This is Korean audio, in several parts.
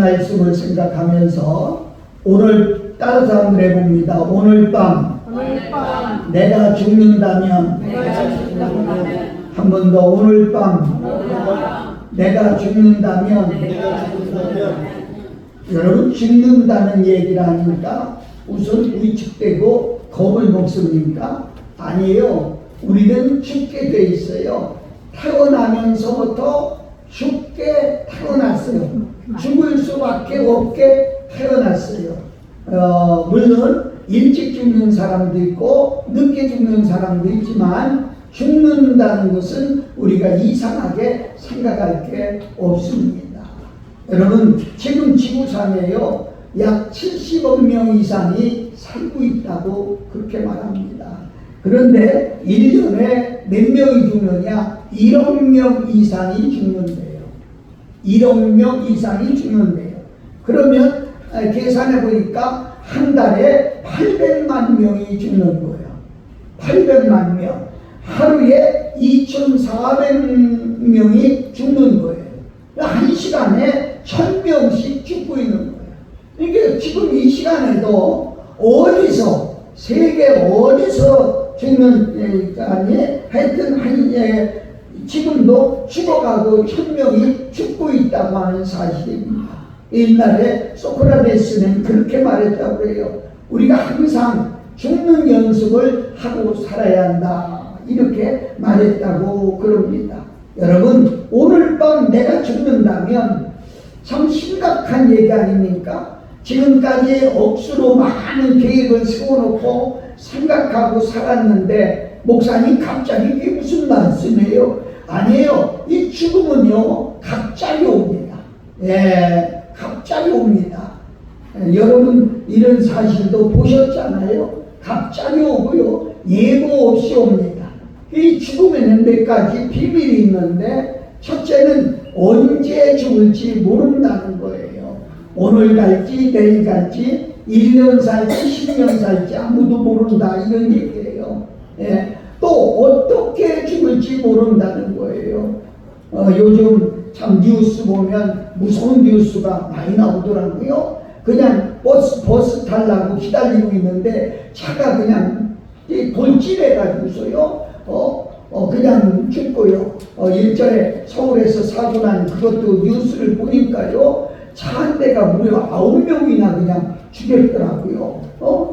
말씀을 생각하면서 오늘 따라서 한번 해봅니다. 오늘 밤 내가 죽는다면 한 번 더 오늘 밤 내가 죽는다면 여러분 죽는다는 얘기를 하니까 우선 위축되고 겁을 먹습니까? 아니에요. 우리는 죽게 돼 있어요. 태어나면서부터 죽게 태어났어요. 죽을 수밖에 없게 태어났어요. 물론 일찍 죽는 사람도 있고 늦게 죽는 사람도 있지만 죽는다는 것은 우리가 이상하게 생각할 게 없습니다. 여러분 지금 지구상에요 약 70억 명 이상이 살고 있다고 그렇게 말합니다. 그런데 1년에 몇 명이 죽느냐? 1억 명 이상이 죽는데요. 1억 명 이상이 죽는데요. 그러면 계산해 보니까 한 달에 800만 명이 죽는 거예요. 800만 명. 하루에 2,400명이 죽는 거예요. 한 시간에 1,000명씩 죽고 있는 거예요. 그러니까 지금 이 시간에도 어디서 세계 어디서 죽는 아니 하여튼 지금도 죽어가고 1,000명이 죽고 있다고 하는 사실입니다. 옛날에 소크라테스는 그렇게 말했다고 해요. 우리가 항상 죽는 연습을 하고 살아야 한다. 이렇게 말했다고 그럽니다. 여러분 오늘 밤 내가 죽는다면 참 심각한 얘기 아닙니까? 지금까지 억수로 많은 계획을 세워놓고 생각하고 살았는데 목사님 갑자기 이게 무슨 말씀이에요? 아니에요. 이 죽음은요 갑자기 옵니다. 예, 갑자기 옵니다. 여러분 이런 사실도 보셨잖아요. 갑자기 오고요 예고 없이 옵니다. 이 죽음에는 몇 가지 비밀이 있는데 첫째는 언제 죽을지 모른다는 거예요. 오늘 갈지 내일 갈지 1년 살지 10년 살지 아무도 모른다 이런 얘기예요. 예. 또 어떻게 죽을지 모른다는 거예요. 요즘 참 뉴스 보면 무서운 뉴스가 많이 나오더라고요. 그냥 버스 타려고 기다리고 있는데 차가 그냥 돌진해가지고서요 그냥 죽고요. 일전에 서울에서 사고 난 그것도 뉴스를 보니까요 차 한 대가 무려 9명이나 그냥 죽였더라고요.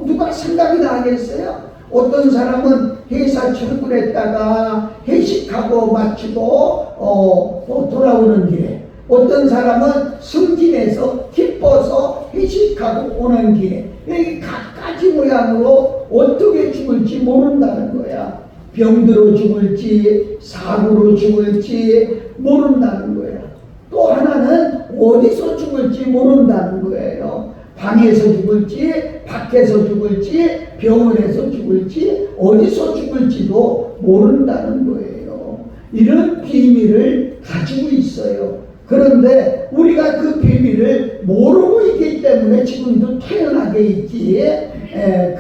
누가 생각이 나겠어요? 어떤 사람은 회사 출근했다가 회식하고 마치고 돌아오는 길에, 어떤 사람은 승진해서 기뻐서 회식하고 오는 길에, 이 갖가지 모양으로 어떻게 죽을지 모른다는 거야. 병들어 죽을지 사고로 죽을지 모른다는 거야. 또 하나는 어디서 죽을지 모른다는 거예요. 방에서 죽을지 밖에서 죽을지 병원에서 죽을지 어디서 죽을지도 모른다는 거예요. 이런 비밀을 가지고 있어요. 그런데 우리가 그 비밀을 모르고 있기 때문에 지금도 태어나게 있지.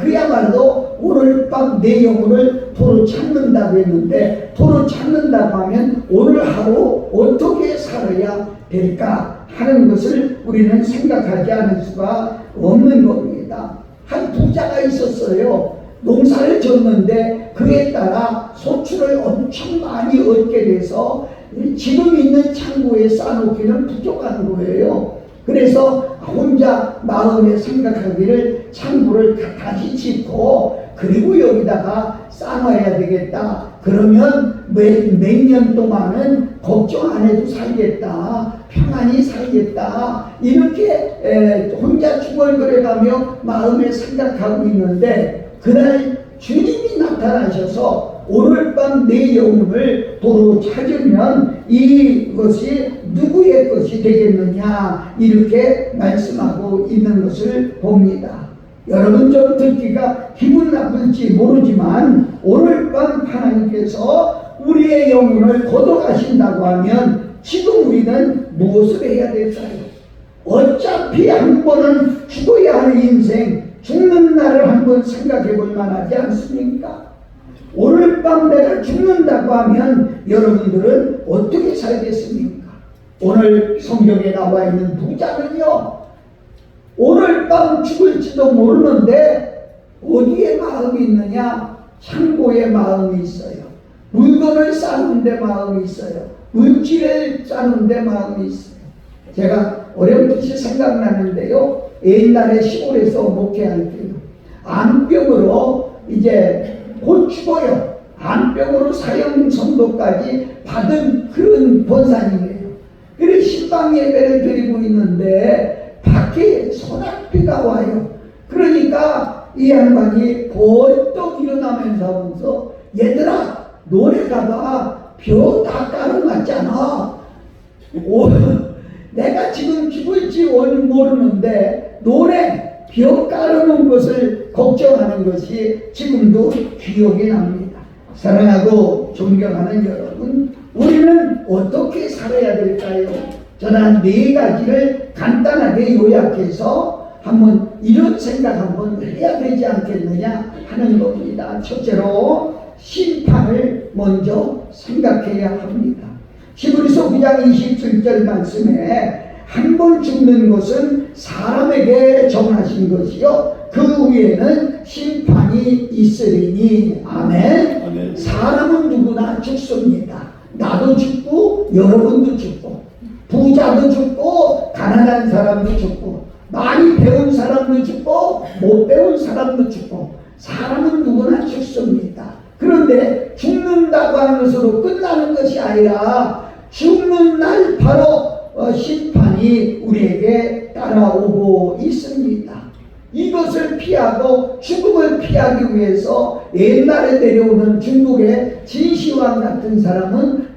그야말로 오늘 밤 내 영혼을 도로 찾는다고 했는데, 도로 찾는다고 하면 오늘 하루 어떻게 살아야 될까 하는 것을 우리는 생각하지 않을 수가 없는 겁니다. 한 부자가 있었어요. 농사를 졌는데 그에 따라 소출을 엄청 많이 얻게 돼서 지금 있는 창고에 쌓아놓기는 부족한 거예요. 그래서 혼자 마음에 생각하기를 창고를 다시 짓고 그리고 여기다가 쌓아놔야 되겠다. 그러면 몇 년 동안은 걱정 안 해도 살겠다. 평안히 살겠다. 이렇게 혼자 중얼거려가며 마음에 생각하고 있는데 그날 주님이 나타나셔서 오늘 밤 내 영혼을 도로 찾으면 이것이 누구의 것이 되겠느냐 이렇게 말씀하고 있는 것을 봅니다. 여러분 좀 듣기가 기분 나쁠지 모르지만 오늘 밤 하나님께서 우리의 영혼을 거둬가신다고 하면 지금 우리는 무엇을 해야 될까요? 어차피 한 번은 죽어야 할 인생, 죽는 날을 한번 생각해 볼 만하지 않습니까? 오늘 밤 내가 죽는다고 하면 여러분들은 어떻게 살겠습니까? 오늘 성경에 나와 있는 부자는요, 오늘 밤 죽을지도 모르는데 어디에 마음이 있느냐? 창고에 마음이 있어요. 물건을 싸는 데 마음이 있어요. 물질을 싸는 데 마음이 있어요. 제가 어렴풋이 생각나는데요, 옛날에 시골에서 목회할 때요, 암병으로 이제 곧 죽어요. 암병으로 사형 선고까지 받은 그런 권사님이에요. 그래서 신방 예배를 드리고 있는데 밖에 소낙비가 와요. 그러니까 이 양반이 벌떡 일어나면서 얘들아, 노래가봐. 벼 다 깔아놨잖아. 내가 지금 죽을지 모르는데 노래 벼 깔아놓은 것을 걱정하는 것이 지금도 기억이 납니다. 사랑하고 존경하는 여러분, 우리는 어떻게 살아야 될까요? 저는 네 가지를 간단하게 요약해서 한번 이런 생각 한번 해야 되지 않겠느냐 하는 겁니다. 첫째로 심판을 먼저 생각해야 합니다. 히브리서 9장 27절 말씀에 한 번 죽는 것은 사람에게 정하신 것이요 그 후에는 심판이 있으리니. 아멘. 아멘. 사람은 누구나 죽습니다. 나도 죽고 여러분도 죽고, 부자도 죽고 가난한 사람도 죽고, 많이 배운 사람도 죽고 못 배운 사람도 죽고, 사람은 누구나 죽습니다. 그런데 죽는다고 하는 것으로 끝나는 것이 아니라 죽는 날 바로 심판이 우리에게 따라오고 있습니다. 이것을 피하고 죽음을 피하기 위해서 옛날에 내려오는 중국의 진시황 같은 사람은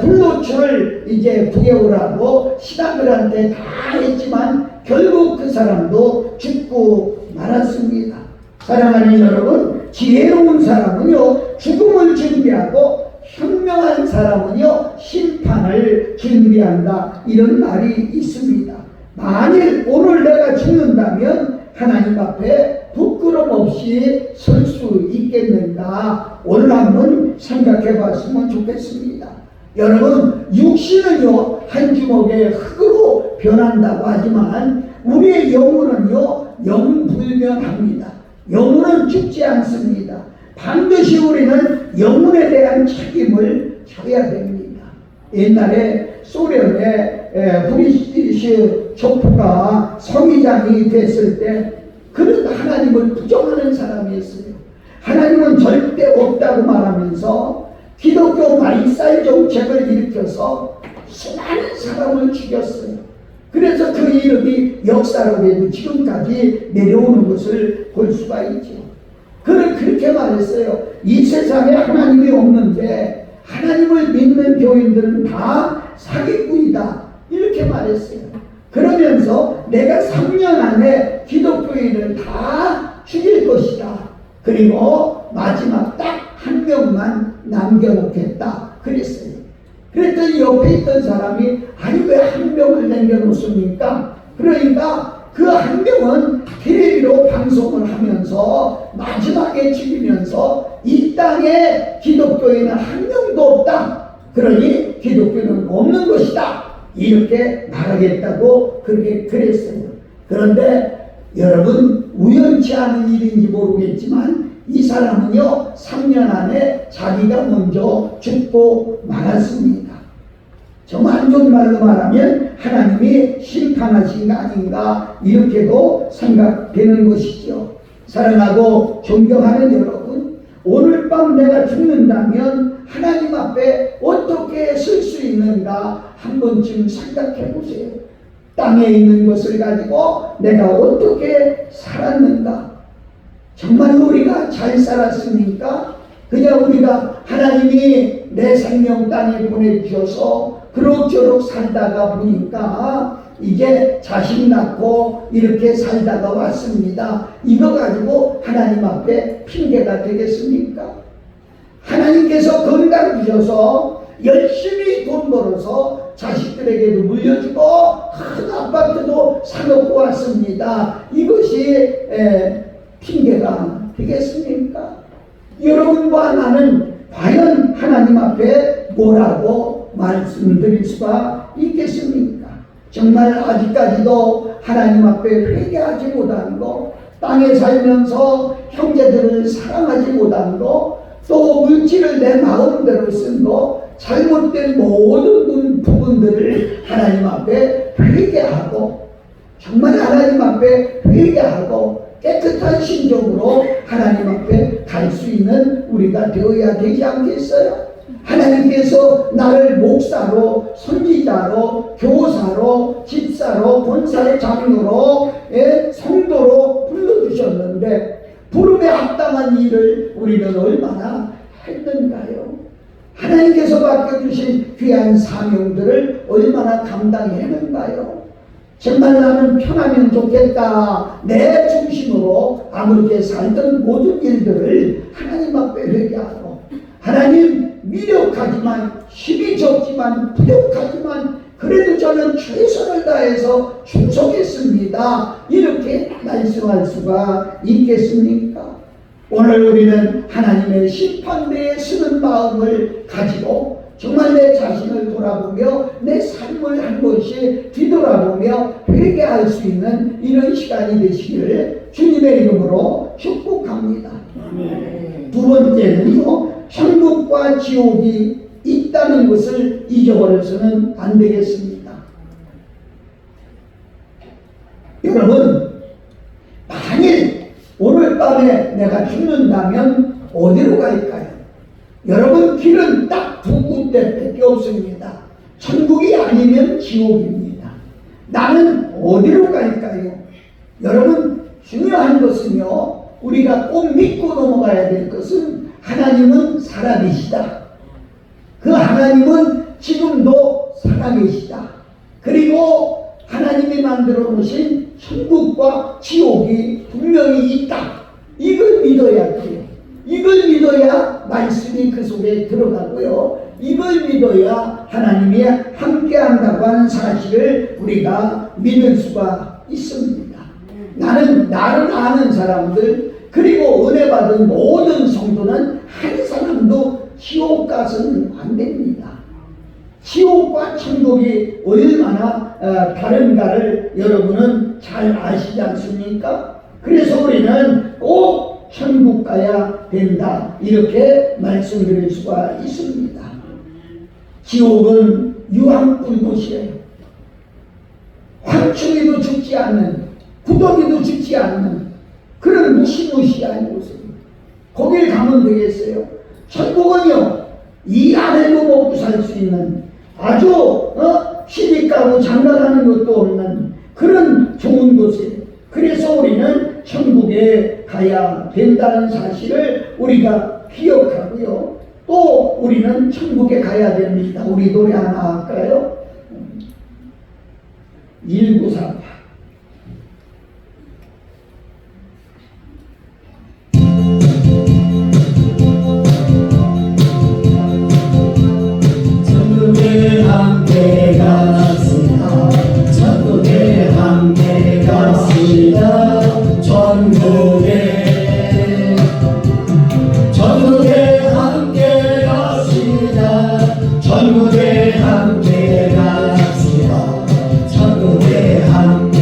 불로초를 이제 구해오라고 신하들한테 다 했지만 결국 그 사람도 죽고 말았습니다. 사랑하는 여러분, 지혜로운 사람은요 죽음을 준비하고 현명한 사람은요 심판을 준비한다, 이런 말이 있습니다. 만일 오늘 내가 죽는다면 하나님 앞에 부끄럼 없이 설 수 있겠는가, 오늘 한번 생각해 봤으면 좋겠습니다. 여러분, 육신은요 한 주먹의 흙으로 변한다고 하지만 우리의 영혼은요 영불변합니다. 영혼은 죽지 않습니다. 반드시 우리는 영혼에 대한 책임을 져야 됩니다. 옛날에 소련의 후리시 족보가 성의장이 됐을 때 그는 하나님을 부정하는 사람이었어요. 하나님은 절대 없다고 말하면서 기독교 말살 정책을 일으켜서 수많은 사람을 죽였어요. 그래서 그 이름이 역사록에도 지금까지 내려오는 것을 볼 수가 있죠. 그는 그렇게 말했어요. 이 세상에 하나님이 없는데 하나님을 믿는 교인들은 다 사기꾼이다, 이렇게 말했어요. 그러면서 내가 3년 안에 기독교인을 다 죽일 것이다. 그리고 마지막 딱 한 명만 남겨놓겠다 그랬어요. 그랬더니 옆에 있던 사람이 아니 왜 한 명을 남겨놓습니까? 그러니까 그 한 명은 텔레비로 방송을 하면서 마지막에 죽이면서 이 땅에 기독교인은 한 명도 없다, 그러니 기독교는 없는 것이다, 이렇게 말하겠다고 그렇게 그랬어요. 그런데 여러분, 우연치 않은 일인지 모르겠지만 이 사람은요 3년 안에 자기가 먼저 죽고 말았습니다. 정말 좋은 말로 말하면 하나님이 심판하신 거 아닌가, 이렇게도 생각되는 것이죠. 사랑하고 존경하는 여러분, 오늘 밤 내가 죽는다면 하나님 앞에 어떻게 설 수 있는가 한 번쯤 생각해 보세요. 땅에 있는 것을 가지고 내가 어떻게 살았는가? 정말 우리가 잘 살았습니까? 그냥 우리가 하나님이 내 생명 땅에 보내주셔서 그럭저럭 살다가 보니까 이제 자식 낳고 이렇게 살다가 왔습니다. 이거 가지고 하나님 앞에 핑계가 되겠습니까? 하나님께서 건강 주셔서 열심히 돈 벌어서 자식들에게도 물려주고 큰 아파트도 사놓고 왔습니다. 이것이 핑계가 되겠습니까? 여러분과 나는 과연 하나님 앞에 뭐라고 말씀드릴 수가 있겠습니까? 정말 아직까지도 하나님 앞에 회개하지 못한 거, 땅에 살면서 형제들을 사랑하지 못한 거, 또 물질을 내 마음대로 쓴 거, 잘못된 모든 부분들을 하나님 앞에 회개하고, 정말 하나님 앞에 회개하고 깨끗한 심정으로 하나님 앞에 갈 수 있는 우리가 되어야 되지 않겠어요? 하나님께서 나를 목사로, 선지자로, 교사로, 집사로, 본사의 장로로, 성도로 불러주셨는데 부름에 합당한 일을 우리는 얼마나 했는가요? 하나님께서 맡겨주신 귀한 사명들을 얼마나 감당했는가요? 정말 나는 편하면 좋겠다, 내 중심으로 아무렇게 살던 모든 일들을 하나님 앞에 회개하고, 하나님 미력하지만, 힘이 적지만, 부족하지만 그래도 저는 최선을 다해서 충성했습니다, 이렇게 말씀할 수가 있겠습니까? 오늘 우리는 하나님의 심판대에 서는 마음을 가지고 정말 내 자신을 돌아보며 내 삶을 한 번씩 뒤돌아보며 회개할 수 있는 이런 시간이 되시기를 주님의 이름으로 축복합니다. 두 번째는요, 천국과 지옥이 있다는 것을 잊어버려서는 안 되겠습니다. 여러분, 만일 오늘 밤에 내가 죽는다면 어디로 갈까요? 여러분, 길은 딱 두 군데밖에 없습니다. 천국이 아니면 지옥입니다. 나는 어디로 갈까요? 여러분, 중요한 것은요, 우리가 꼭 믿고 넘어가야 될 것은 하나님은 살아계시다. 그 하나님은 지금도 살아계시다. 그리고 하나님이 만들어 놓으신 천국과 지옥이 분명히 있다. 이걸 믿어야 돼요. 이걸 믿어야 말씀이 그 속에 들어가고요, 이걸 믿어야 하나님이 함께 한다고 하는 사실을 우리가 믿을 수가 있습니다. 나는 나를 아는 사람들, 그리고 은혜 받은 모든 성도는 한 사람도 지옥 가서는 안 됩니다. 지옥과 천국이 얼마나 다른가를 여러분은 잘 아시지 않습니까? 그래서 우리는 꼭 천국 가야 된다, 이렇게 말씀드릴 수가 있습니다. 지옥은 유황불못이에요. 황충이도 죽지 않는, 구더기도 죽지 않는 그런 무시무시한 곳입니다. 거길 가면 되겠어요? 천국은요, 이 안에도 먹고 살 수 있는 아주 시집가고 장가가는 것도 없는 그런 좋은 곳이에요. 그래서 우리는 천국에 가야 된다는 사실을 우리가 기억하고요, 또 우리는 천국에 가야 됩니다. 우리 노래 하나 할까요? 1948. 천국에 함께 갑시다. 천국에 함께 갑시다. 천국에 함께 갑시다. 천국에 함께 갑시다. 천국에 함께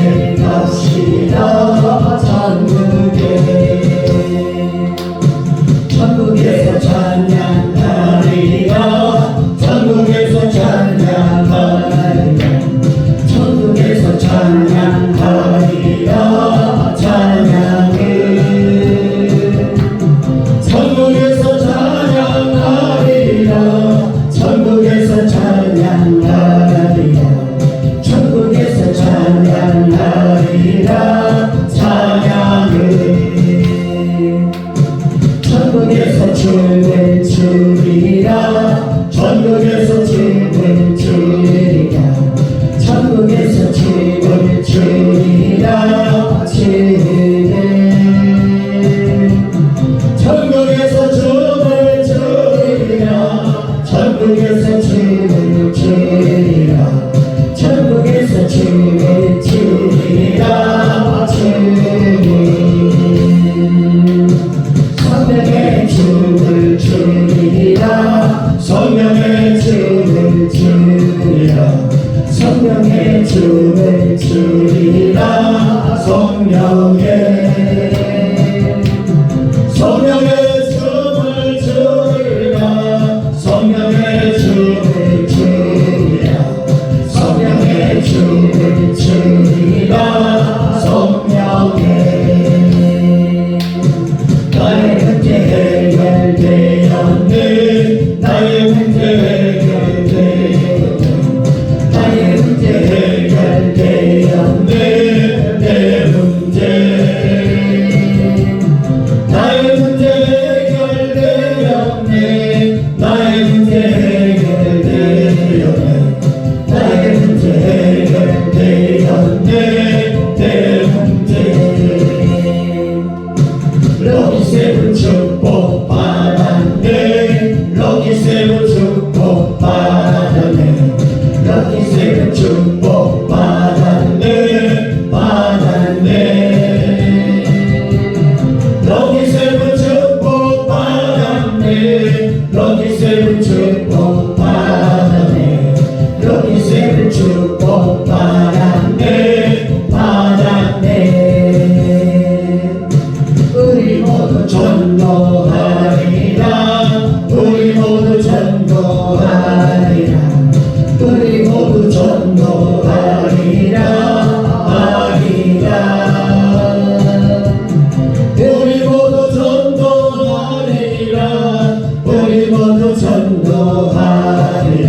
받았네 대한대 럭키 세븐 축복 받았네 럭키 세븐 축복 받았네 럭키 세븐 축복 받았네 받았네 럭키 세븐 축복 받았네 럭키 세븐 축복 받았네 럭키 세븐 축복 받았네 받았네 우리 모두 전도하리라 우리 모두 전도하리라 우리 모두 전도하리라 하리라 우리 모두 전도하리라 우리 모두 전도하리라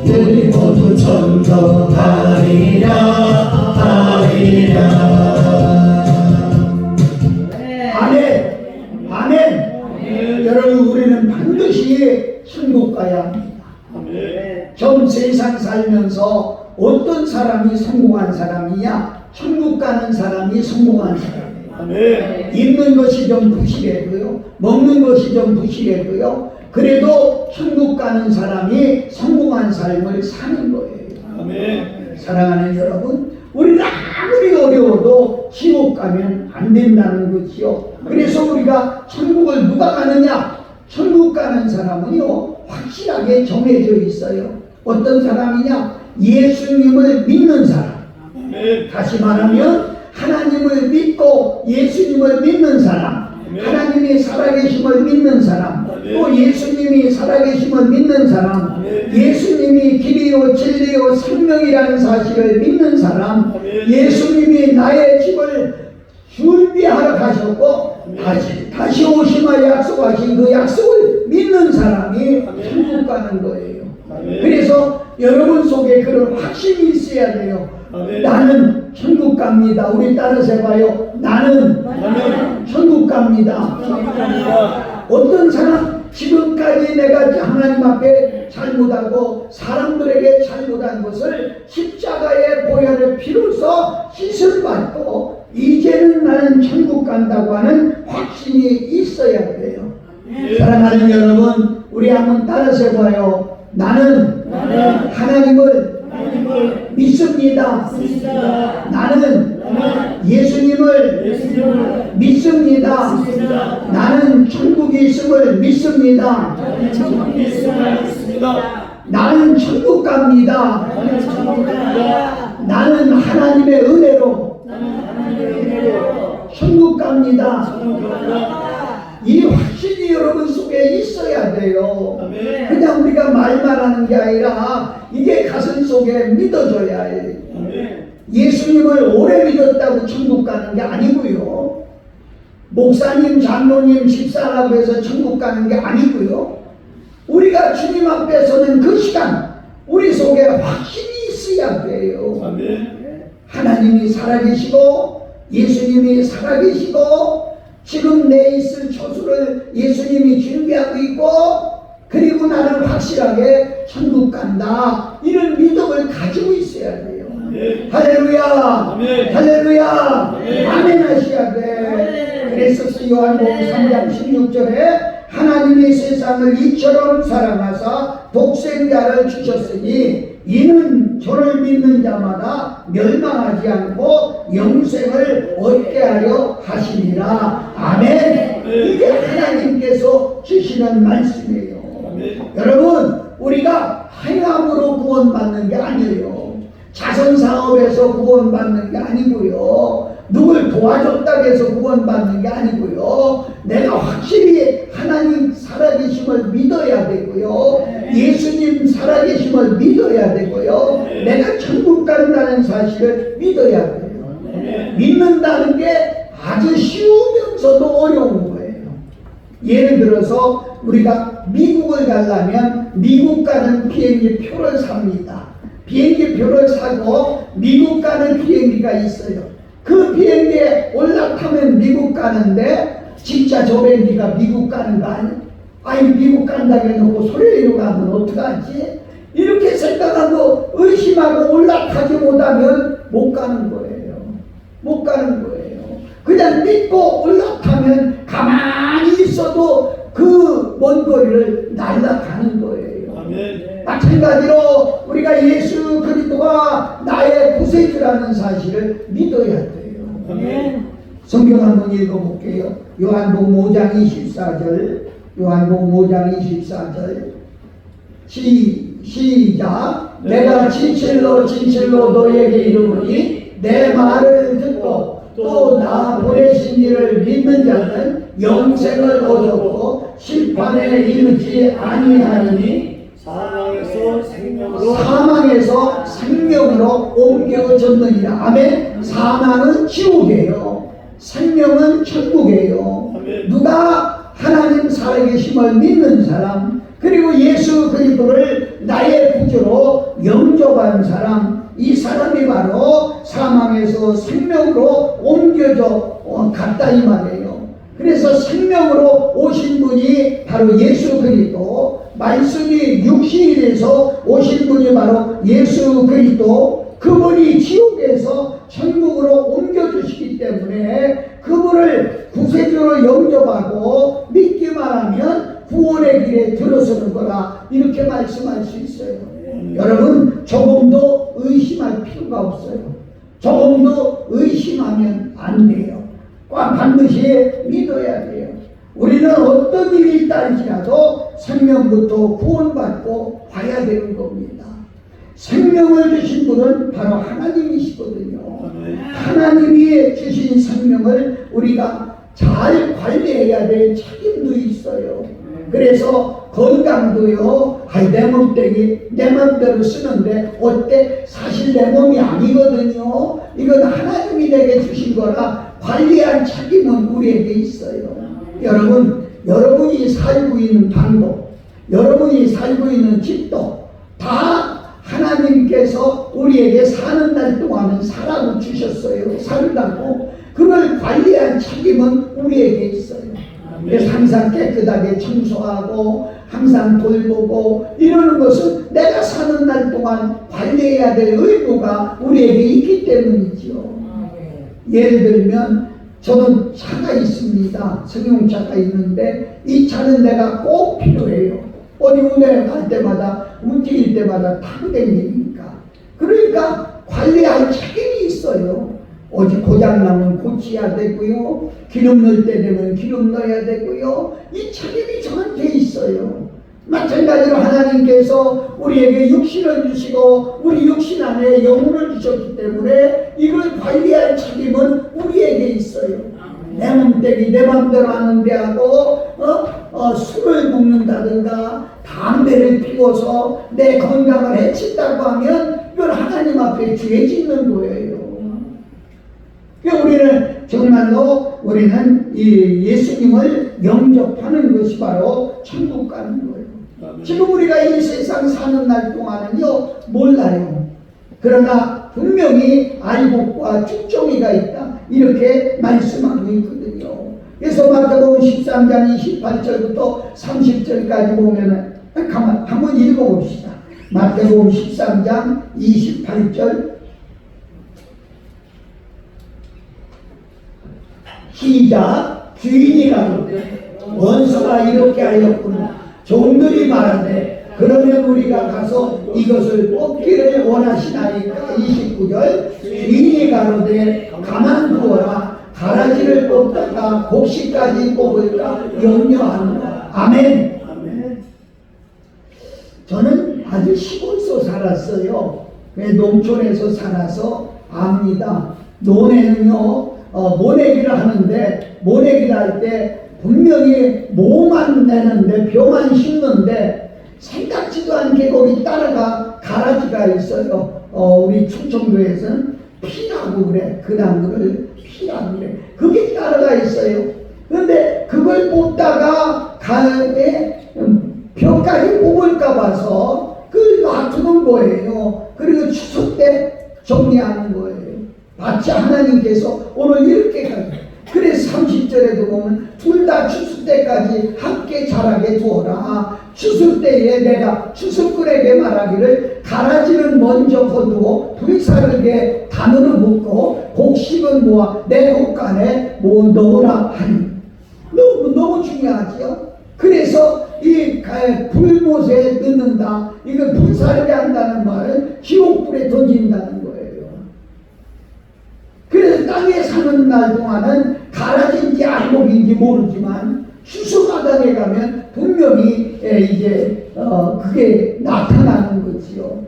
우리 모두 전도하리라 하리라 아멘. 아멘. 여러분 우리는 반드시 천국 가야 합니다. 전 세상 살면서 어떤 사람이 성공한 사람이냐? 천국 가는 사람이 성공한 사람이에요. 입는 것이 좀 부실해도요, 먹는 것이 좀 부실해도요, 그래도 천국 가는 사람이 성공한 삶을 사는 거예요. 사랑하는 여러분, 우리가 아무리 어려워도 지옥 가면 안 된다는 것이요. 그래서 우리가 천국을 누가 가느냐? 천국 가는 사람은요, 확실하게 정해져 있어요. 어떤 사람이냐? 예수님을 믿는 사람. 다시 말하면 하나님을 믿고 예수님을 믿는 사람, 하나님이 살아계심을 믿는 사람, 또 예수님이 살아계심을 믿는 사람, 예수님이 길이요 진리요 생명이라는 사실을 믿는 사람, 예수님이 나의 집을 준비하러 가셨고 다시 오심을 약속하신 그 약속을 믿는 사람이 천국 가는 거예요. 그래서 여러분 속에 그런 확신이 있어야 돼요. 나는 천국 갑니다. 우리 따라서 해봐요. 나는 천국 갑니다. 어떤 사람 지금까지 내가 하나님 앞에 잘못하고 사람들에게 잘못한 것을 십자가의 보혈의 피로써 씻음 받고 이제는 나는 천국 간다고 하는 확신이 있어야 돼요. 사랑하는 여러분, 우리 한번 따라서 해봐요. 나는 하나님을 믿습니다. 나는 예수님을 믿습니다. 나는 천국이 있음을 믿습니다. 나는 천국 갑니다. 나는 하나님의 은혜로 천국 갑니다. 이 확신이 여러분 속에 있어야 돼요. 그냥 우리가 말만 하는 게 아니라 이게 가슴 속에 믿어져야 해요. 예수님을 오래 믿었다고 천국 가는 게 아니고요. 목사님, 장로님, 집사라고 해서 천국 가는 게 아니고요. 우리가 주님 앞에 서는 그 시간 우리 속에 확신이 있어야 돼요. 하나님이 살아계시고 예수님이 살아계시고 지금 내 있을 처수를 예수님이 준비하고 있고 그리고 나는 확실하게 천국 간다. 이런 믿음을 가지고 있어야 돼요. 할렐루야. 할렐루야. 아멘 하셔야 돼. 그래서 요한복음 3장 16절에 하나님이 세상을 이처럼 사랑하사 독생자를 주셨으니 이는 저를 믿는 자마다 멸망하지 않고 영생을 얻게 하려 하시니라. 아멘. 이게 하나님께서 주시는 말씀이에요. 여러분, 우리가 행함으로 구원받는 게 아니에요. 자선사업에서 구원받는 게 아니고요. 누굴 도와줬다고 해서 구원받는 게 아니고요. 내가 확실히 하나님 살아계심을 믿어야 되고요. 예수님 살아계심을 믿어야 되고요. 내가 천국 간다는 사실을 믿어야 돼요. 믿는다는 게 아주 쉬우면서도 어려운 거예요. 예를 들어서 우리가 미국을 가려면 미국 가는 비행기 표를 삽니다. 비행기 표를 사고 미국 가는 비행기가 있어요. 그 비행기에 올라타면 미국 가는데 진짜 저 비행기가 미국 가는 거 아니야? 아니 미국 간다고 해놓고 소리로 가면 어떡하지? 이렇게 생각하고 의심하고 올라타지 못하면 못 가는 거예요. 못 가는 거예요. 그냥 믿고 올라타면 가만히 있어도 그 먼 거리를 날아가는 거예요. 아멘. 마찬가지로 우리가 예수 그리스도가 나의 구세주라는 사실을 믿어야 돼요. 아멘. 성경 한번 읽어볼게요. 요한복음 5장 24절. 요한복음 5장 24절. 시작. 내가 진실로 진실로 너에게 이르노니 내 말을 듣고 또 나 보내신 이를 믿는 자는 영생을 얻었고 심판에 이르지 아니하니 사망에서 생명으로 옮겨졌느니라. 아멘. 사망은 지옥이에요. 생명은 천국이에요. 아멘. 누가 하나님 살아계심을 믿는 사람, 그리고 예수 그리스도를 나의 구주로 영접한 사람, 이 사람이 바로 사망에서 생명으로 옮겨져 갔다 이 말이에요. 그래서 생명으로 오신 분이 바로 예수 그리스도, 말씀이 육신이 돼서 오신 분이 바로 예수 그리스도, 그분이 지옥에서 천국으로 옮겨주시기 때문에 그분을 구세주로 영접하고 믿기만 하면 구원의 길에 들어서는 거라, 이렇게 말씀할 수 있어요. 여러분, 조금도 의심할 필요가 없어요. 조금도 의심하면 안 돼요. 꼭 반드시 믿어야 돼요. 우리는 어떤 일이 있다 할지라도 생명부터 구원받고 봐야 되는 겁니다. 생명을 주신 분은 바로 하나님이시거든요. 하나님이 주신 생명을 우리가 잘 관리해야 될 책임도 있어요. 그래서 건강도요, 내 몸뚱이 내 맘대로 쓰는데 어때? 사실 내 몸이 아니거든요. 이건 하나님이 내게 주신 거라 관리할 책임은 우리에게 있어요. 여러분, 여러분이 살고 있는 방법, 여러분이 살고 있는 집도 다 하나님께서 우리에게 사는 날 동안은 살라고 주셨어요. 살다고. 그걸 관리할 책임은 우리에게 있어요. 그래서 항상 깨끗하게 청소하고 항상 돌보고 이러는 것은 내가 사는 날 동안 관리해야 될 의무가 우리에게 있기 때문이죠. 예를 들면 저는 차가 있습니다. 승용차가 있는데 이 차는 내가 꼭 필요해요. 어디 운행 갈 때마다, 움직일 때마다 타고 다니니까. 그러니까 관리할 책임이 있어요. 어디 고장나면 고쳐야 되고요. 기름 넣을 때 되면 기름 넣어야 되고요. 이 책임이 저한테 있어요. 마찬가지로 하나님께서 우리에게 육신을 주시고 우리 육신 안에 영혼을 주셨기 때문에 이걸 관리할 책임은 우리에게 있어요. 내 몸뚱이 내 맘대로 하는데 하고 술을 먹는다든가 담배를 피워서 내 건강을 해친다고 하면 이건 하나님 앞에 죄 짓는 거예요. 우리는 정말로 우리는 이 예수님을 영접하는 것이 바로 천국 가는 거예요. 지금 우리가 이 세상 사는 날 동안은요 몰라요. 그러나 분명히 알곡과 쭉종이가 있다, 이렇게 말씀하고 있거든요. 그래서 마태복음 13장 28절부터 30절까지 보면은 한번 읽어봅시다. 마태복음 13장 28절 시작. 주인이 가로되 원수가 이렇게 하였구나. 종들이 말하되 그러면 우리가 가서 이것을 뽑기를 원하시나이까. 29절 주인이 가로되 가만두어라. 가라지를 뽑다가 곡식까지 뽑을까 염려하노라. 아멘. 저는 아주 시골서 살았어요. 농촌에서 살아서 압니다. 논에는요 모내기를 하는데, 모내기를 할 때 분명히 모만 내는데 벼만 심는데 생각지도 않게 거기 따라가 가라지가 있어요. 우리 충청도에서는 피라고 그래. 그 나무를 피라고 그래. 그게 따라가 있어요. 그런데 그걸 뽑다가 가을에 벼까지 뽑을까 봐서 그걸 놔두는 거예요. 그리고 추석 때 정리하는 거예요. 마치 하나님께서 오늘 이렇게 그래서 30절에도 보면 둘 다 추수 때까지 함께 자라게 두어라. 추수 때에 내가 추수꾼에게 말하기를 가라지는 먼저 거두고 불사르게 단으로 묶고 곡식은 모아 내 곡간에 넣으라 하니. 너무 중요하죠. 그래서 이 불못에 넣는다, 이걸 불사르게 한다는 말은 지옥불에 던진다는 거예요. 그래서 땅에 사는 날 동안은 가라진지 알곡인지 모르지만 추수마당에 가면 분명히 이제 그게 나타나는 거지요.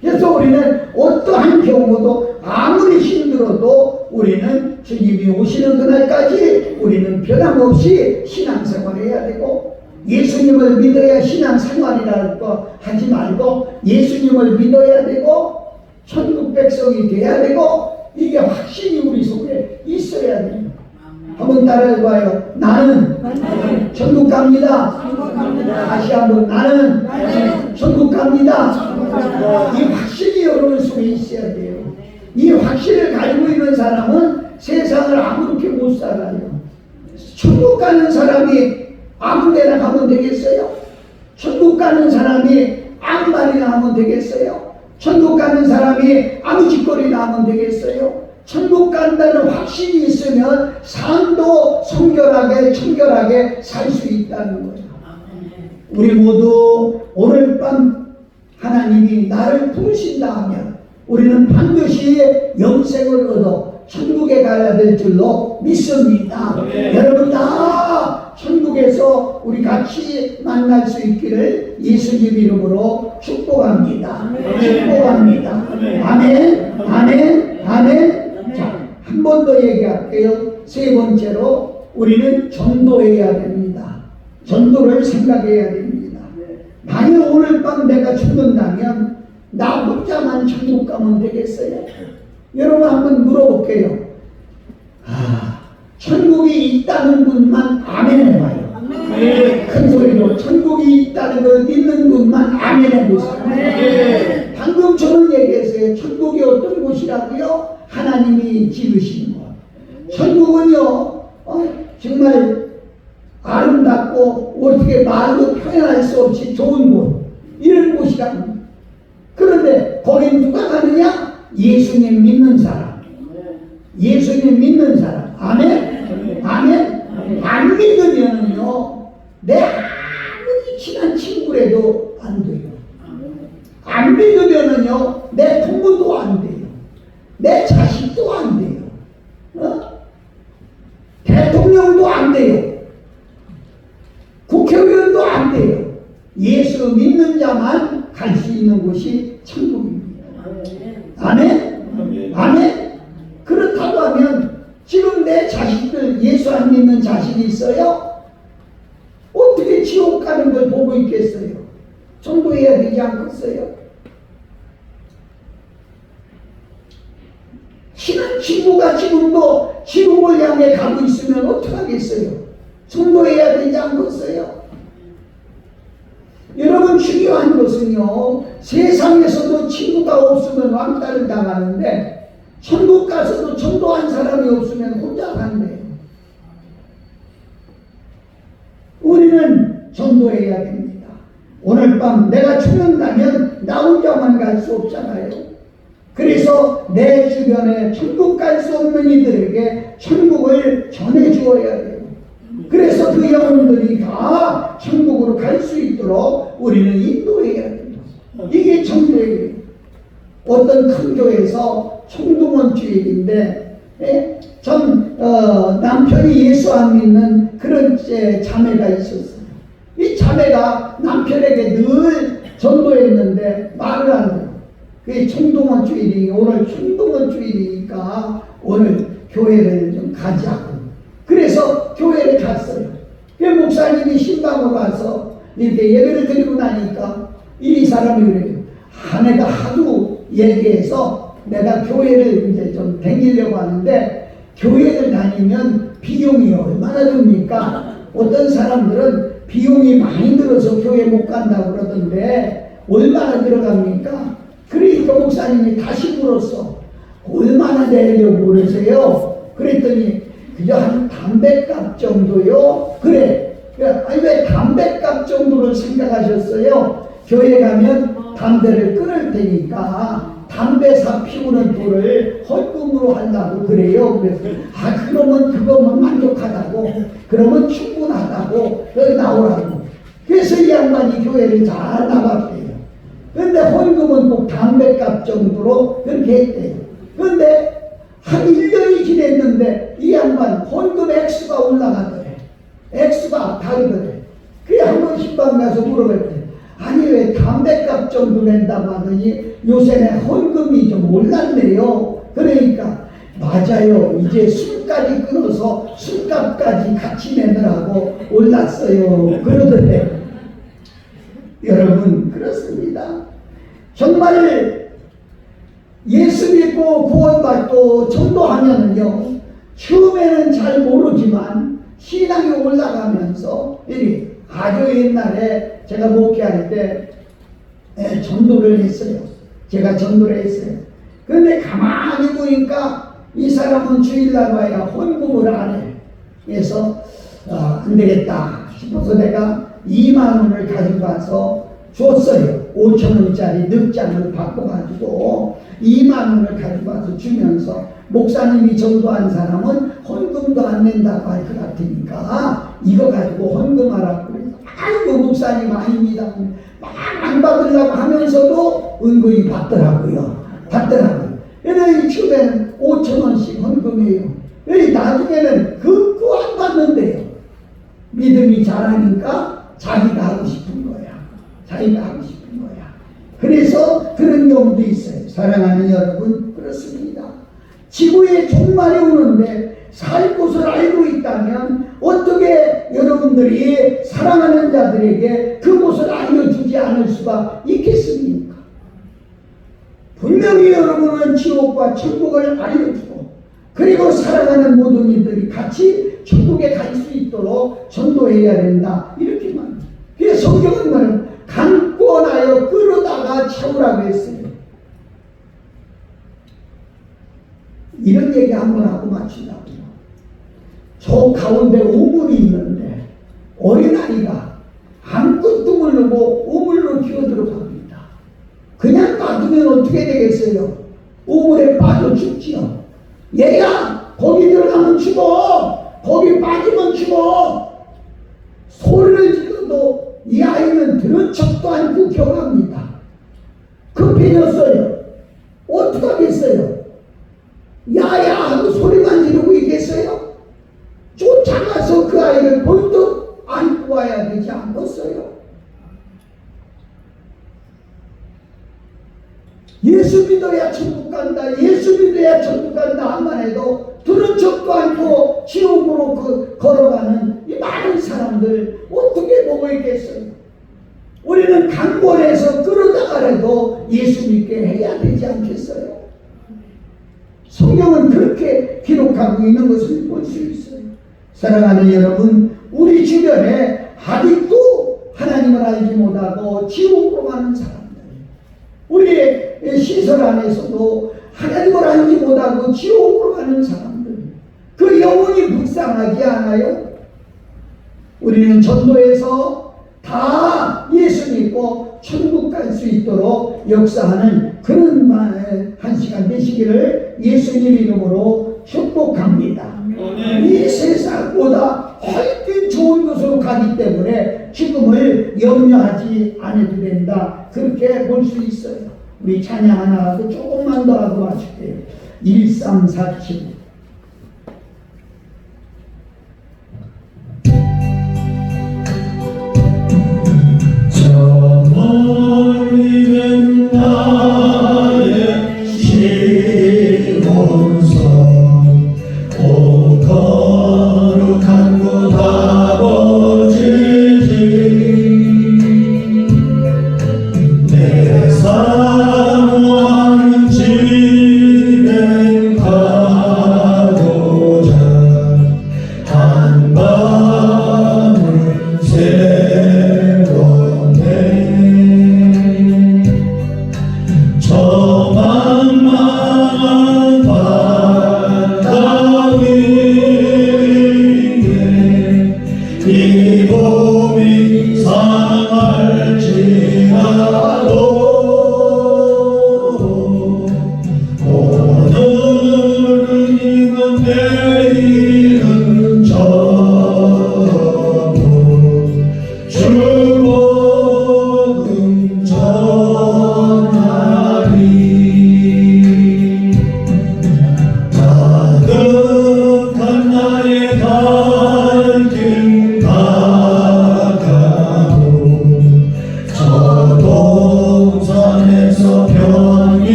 그래서 우리는 어떠한 경우도 아무리 힘들어도 우리는 주님이 오시는 그날까지 우리는 변함없이 신앙생활을 해야 되고, 예수님을 믿어야 신앙생활이라는 거 하지 말고 예수님을 믿어야 되고 천국 백성이 돼야 되고, 이게 확신이 우리 속에 있어야 돼요. 한번 따라해봐요. 나는 천국 갑니다. 다시 한번 나는 천국 갑니다. 이 확신이 여러분 속에 있어야 돼요. 이 확신을 가지고 있는 사람은 세상을 아무렇게 못 살아요. 천국 가는 사람이 아무 데나 가면 되겠어요? 천국 가는 사람이 아무 말이나 하면 되겠어요? 천국 가는 사람이 아무 짓거리나 하면 되겠어요? 천국 간다는 확신이 있으면 삶도 청결하게 청결하게 살 수 있다는 거예요. 우리 모두 오늘 밤 하나님이 나를 부르신다 하면 우리는 반드시 영생을 얻어 천국에 가야 될 줄로 믿습니다. 여러분 다 천국에서 우리 같이 만날 수 있기를 예수님 이름으로 축복합니다. 축복합니다. 아멘, 아멘, 아멘. 자, 한 번 더 얘기할게요. 세 번째로 우리는 전도해야 됩니다. 전도를 생각해야 됩니다. 만약 오늘 밤 내가 죽는다면 나 혼자만 천국 가면 되겠어요? 여러분 한번 물어볼게요. 천국이 있다는 분만 아멘 해봐요. 큰 소리로 천국이 있다는 걸 믿는 분만 아멘 해보세요. 방금 저는 얘기했어요. 천국이 어떤 곳이라고요? 하나님이 지으신 곳. 천국은요 정말 아름답고 어떻게 말로 표현할 수 없이 좋은 곳, 이런 곳이랍니다. 그런데 거긴 누가 가느냐? 예수님 믿는 사람. 예수님 믿는 사람. 아멘? 아멘? 안 믿으면요 내 아무리 친한 친구라도 안 돼요. 안 믿으면요 내 부모도 안 돼요. 내 자식도 안 돼요. 대통령도 안 돼요. 국회의원도 안 돼요. 예수 믿는 자만 갈 수 있는 곳이 천국입니다. 아멘? 아멘? 그렇다고 하면 지금 내 자식들 예수 안 믿는 자식이 있어요? 어떻게 지옥 가는 걸 보고 있겠어요? 전도해야 되지 않겠어요? 친한 친구가 지금도 지옥을 향해 가고 있으면 어떡하겠어요? 전도해야 되지 않겠어요? 여러분 중요한 것은요, 세상에서도 친구가 없으면 왕따를 당하는데 천국 가서도 전도한 사람이 없으면 혼자 간대요. 우리는 전도해야 됩니다. 오늘 밤 내가 죽는다면 나 혼자만 갈 수 없잖아요. 그래서 내 주변에 천국 갈 수 없는 이들에게 천국을 전해 주어야 돼요. 그래서 그 영혼들이 다 천국으로 갈 수 있도록 우리는 인도해야 됩니다. 이게 전도예요. 어떤 큰 교회에서 총동원 주일인데 전 남편이 예수 안 믿는 그런 자매가 있었어요. 이 자매가 남편에게 늘 전도했는데 말을 안 해요. 그게 총동원 주일이 오늘 총동원 주일이니까 오늘 교회를 좀 가자고. 그래서 교회를 갔어요. 그 목사님이 신방으로 와서 이렇게 예배를 드리고 나니까 이 사람이 그래요. 아내가 하도 얘기해서 내가 교회를 이제 좀 다니려고 하는데 교회를 다니면 비용이 얼마나 듭니까? 어떤 사람들은 비용이 많이 들어서 교회 못 간다고 그러던데 얼마나 들어갑니까? 그러니까 목사님이 다시 물었어. 얼마나 내려고 그러세요? 그랬더니 그저 한 담뱃값 정도요? 그래. 아니 왜 담뱃값 정도를 생각하셨어요? 교회 가면 담배를 끊을 테니까 담배사 피우는 돈을 헌금으로 하려고 그래요. 그래서 그러면 그거만 만족하다고, 그러면 충분하다고 여기 나오라고. 그래서 이 양반이 교회를 잘 나갔대요. 근데 헌금은 꼭 담배값 정도로 그렇게 했대요. 근데 한 1년이 지냈는데 이 양반 헌금 액수가 올라가더래. 액수가 다르더래. 그래 한번 신방 가서 물어봤대. 아니 왜 담배값 정도 낸다고 하더니 요새는 헌금이 좀 올랐네요. 그러니까 맞아요. 이제 술까지 끊어서 술값까지 같이 내느라고 올랐어요. 그러던데 여러분 그렇습니다. 정말 예수 믿고 구원받고 전도하면은요, 처음에는 잘 모르지만 신앙이 올라가면서 아주 옛날에 제가 목회할 때 전도를 했어요. 제가 전도를 했어요. 그런데 가만히 보니까 이 사람은 주일날 와야 헌금을 안 해. 그래서 안 되겠다 싶어서 내가 2만 원을 가지고 와서 줬어요. 5천 원짜리 늑장을 바꿔가지고 2만 원을 가지고 와서 주면서 목사님이 전도한 사람은 헌금도 안 낸다고 할 것 같으니까 이거 가지고 헌금하라고 그래서 아이고 목사님 아닙니다. 막 안 받으려고 하면서도 은근히 받더라고요. 그래서 처음에는 5천 원씩 헌금해요. 나중에는 그거 안 받는데요. 믿음이 자라니까 자기가 하고 싶은 거야. 그래서 그런 경우도 있어요. 사랑하는 여러분 그렇습니다. 지구에 종말이 오는데 살 곳을 알고 있다면 어떻게 여러분들이 사랑하는 자들에게 그곳을 알려주지 않을 수가 있겠습니까? 분명히 여러분은 지옥과 천국을 알려주고 그리고 사랑하는 모든 이들이 같이 천국에 갈 수 있도록 전도해야 된다 이렇게 말합니다. 그래서 성경은 말은 감고 나여 끌어다가 채우라고 했어요. 이런 얘기 한번 하고 마치려고요. 저 가운데 우물이 있는데 어린아이가 아무것도 모르고 우물로 기어들어갑니다. 그냥 놔두면 어떻게 되겠어요? 우물에 빠져 죽지요. 얘야 거기 들어가면 죽어. 거기 빠지면 죽어. 소리를 질러도 이 아이는 들은 척도 않고 경합니다. 급해졌어요. 어떡하겠어요? 야야 하고 소리만 지르고 있겠어요? 쫓아가서 그 아이를 벌떡 안고 와야 되지 않겠어요? 예수 믿어야 천국 간다, 예수 믿어야 천국 간다 한만 해도 들은 척도 않고 지옥으로 걸어가는 이 많은 사람들 어떻게 보고 있겠어요? 우리는 강권해서 끌어다가라도 예수 믿게 해야 되지 않겠어요? 성경은 그렇게 기록하고 있는 것을 볼 수 있어요. 사랑하는 여러분, 우리 주변에 아직도 하나님을 알지 못하고 지옥으로 가는 사람들, 우리의 시설 안에서도 하나님을 알지 못하고 지옥으로 가는 사람들, 그 영혼이 불쌍하지 않아요? 우리는 전도에서 다 예수 믿고 천국 갈 수 있도록 역사하는 그런 한 시간 되시기를 예수님 이름으로 축복합니다. 이 세상보다 훨씬 좋은 곳으로 가기 때문에 지금을 염려하지 않아도 된다. 그렇게 볼 수 있어요. 우리 찬양 하나 하고 조금만 더 하고 마칠게요. 1347. 저 멀리는 나의 시온성 오 거룩한 곳 아버지지 내 사모하는 집엔 가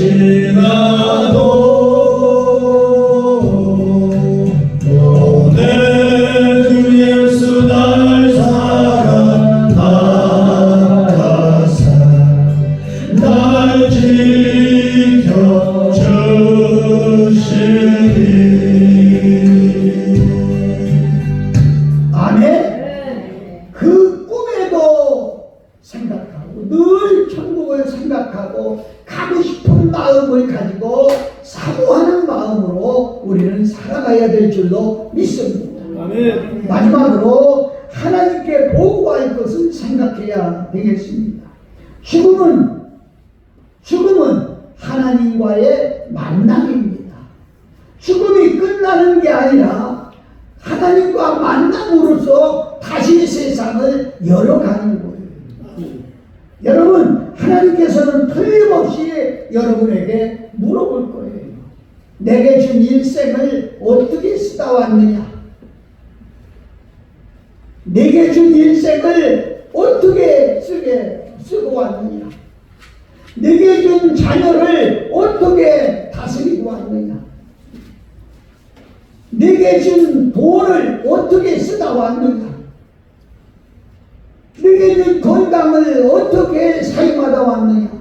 지나도 오늘 주 예수 날 사랑하사 날 지켜주시니. 아멘. 그 꿈에도 생각하고 늘 천국을 생각하고 가고 싶은 마음을 가지고 사모하는 마음으로 우리는 살아가야 될 줄로 믿습니다. 아멘. 마지막으로 하나님께 보고할 것을 생각해야 되겠습니다. 죽음은 하나님과의 만남입니다. 죽음이 끝나는 게 아니라 하나님과 만남으로써 다시 세상을 열어가는 거예요. 여러분, 하나님께서는 틀림없이 여러분에게 물어볼 거예요. 내게 준 일생을 어떻게 쓰다 왔느냐? 내게 준 일생을 어떻게 쓰고 왔느냐? 내게 준 자녀를 어떻게 다스리고 왔느냐? 내게 준 돈을 어떻게 쓰다 왔느냐? 내게 준 건강을 어떻게 사용하다 왔느냐?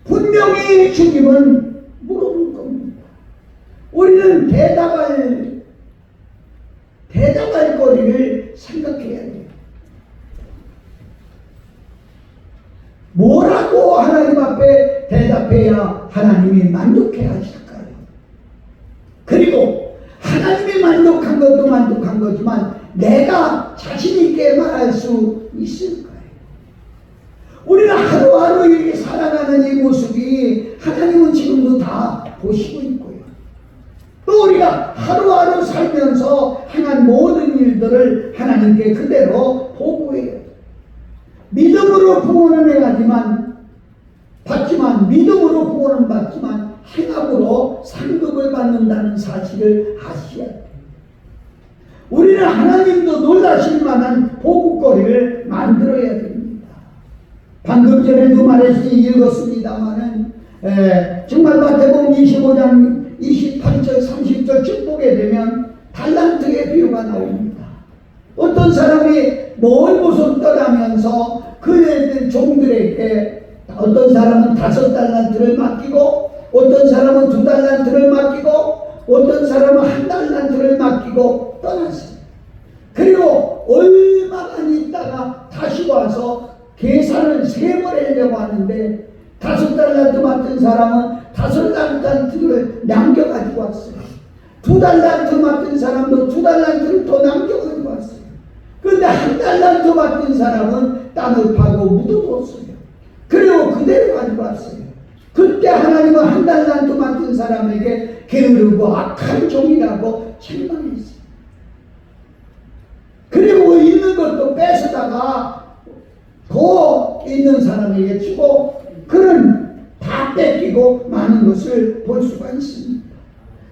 분명히 주님은 물어볼 겁니다. 우리는 대답할 거리를 생각해야 돼요. 뭐라고 하나님 앞에 대답해야 하나님이 만족해 하실까요? 그리고 하나님이 만족한 것도 만족한 거지만 내가 자신 있게 말할 수 있을까요? 우리가 하루하루 이렇게 살아가는 이 모습이 하나님은 지금도 다 보시고 있고요. 또 우리가 하루하루 살면서 행한 모든 일들을 하나님께 그대로 보고해요. 믿음으로 구원은 받지만 믿음으로 구원은 받지만 행함으로 상급을 받는다는 사실을 아셔야 돼요. 우리는 하나님도 놀라실 만한 보고거리를 만들어야 됩니다. 방금 전에도 읽었습니다마는 정말 마태복음 25장 28절 30절 쭉 보게 되면 달란트의 비유가 나옵니다. 어떤 사람이 먼 곳을 떠나면서 그 종들에게 어떤 사람은 5달란트를 맡기고 어떤 사람은 2달란트를 맡기고 어떤 사람은 1달란트를 맡기고 떠났어요. 그리고 얼마간 있다가 다시 와서 계산을 3번 하려고 하는데 5달란트 맡은 사람은 5달란트를 남겨가지고 왔어요. 2달란트 맡은 사람도 2달란트를 더 남겨가지고 왔어요. 그런데 1달란트 맡은 사람은 땅을 파고 묻어뒀어요. 그리고 그대로 가지고 왔어요. 그때 하나님은 1달란트 맡은 사람에게 게으르고 악한 종이라고 책망했어요. 그리고 있는 것도 뺏어다가 더 있는 사람에게 주고 그는 다 뺏기고 많은 것을 볼 수가 있습니다.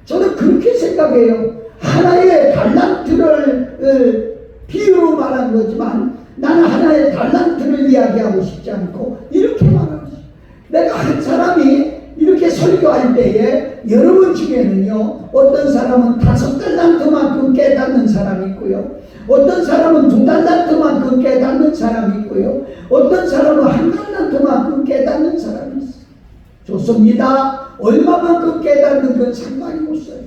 저는 그렇게 생각해요. 하나의 달란트를 비유로 말한 거지만 나는 하나의 달란트를 이야기하고 싶지 않고 이렇게 말하고 싶어요. 내가 한 사람이 이렇게 설교할 때에 여러분 중에는요 어떤 사람은 5달란트만큼 깨닫는 사람이 있고요, 어떤 사람은 2달란트만큼 깨닫는 사람이 있고요, 어떤 사람은 1달란트만큼 깨닫는 사람이 있어요. 좋습니다. 얼마만큼 깨닫는 건 상관이 없어요.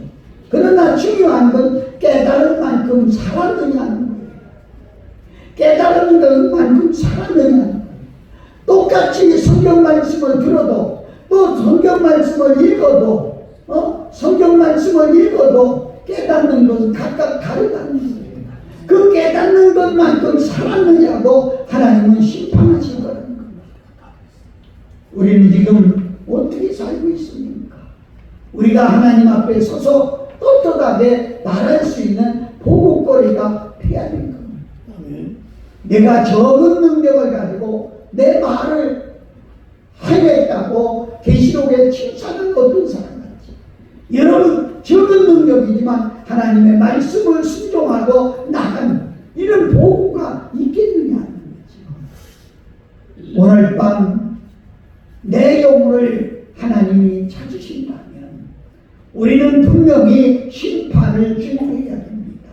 그러나 중요한 건 깨달을 만큼 살았느냐는 거예요. 깨달은 것만큼 살았느냐는 거예요. 똑같이 성경 말씀을 들어도 또 성경 말씀을 읽어도 성경 말씀을 읽어도 깨닫는 것은 각각 다르다는 거예요. 그 깨닫는 것만큼 살았느냐고 하나님은 심판하실 거라는 겁니다. 우리는 지금 어떻게 살고 있습니까? 우리가 하나님 앞에 서서 떳떳하게 말할 수 있는 보고거리가 돼야 되는 겁니다. 내가 적은 능력을 가지고 내 말을 해냈다고 계시록에 칭찬을 얻은 사람 같지. 여러분 적은 능력이지만 하나님의 말씀을 순종하고 나가는 이런 보고가 있겠느냐 하는 거지. 오늘 밤 내 영혼을 하나님이 찾으신다면 우리는 분명히 심판을 준비해야 됩니다.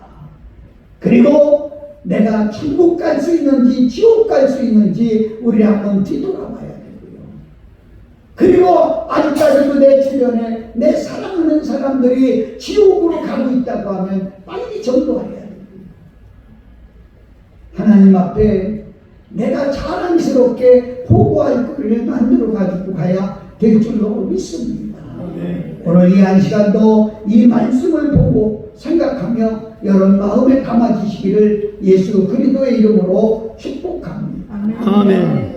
그리고 내가 천국 갈 수 있는지 지옥 갈 수 있는지 우리 한번 뒤돌아봐야 되고요. 그리고 아직까지도 내 주변에 내 사랑하는 사람들이 지옥으로 가고 있다고 하면 빨리 전도해야 됩니다. 하나님 앞에 내가 자랑스럽게 보고할 것을 만들어 가지고 가야 될 줄로 믿습니다. 오늘 이 한 시간도 이 말씀을 보고 생각하며 여러분 마음에 담아지시기를 예수 그리스도의 이름으로 축복합니다. 아멘.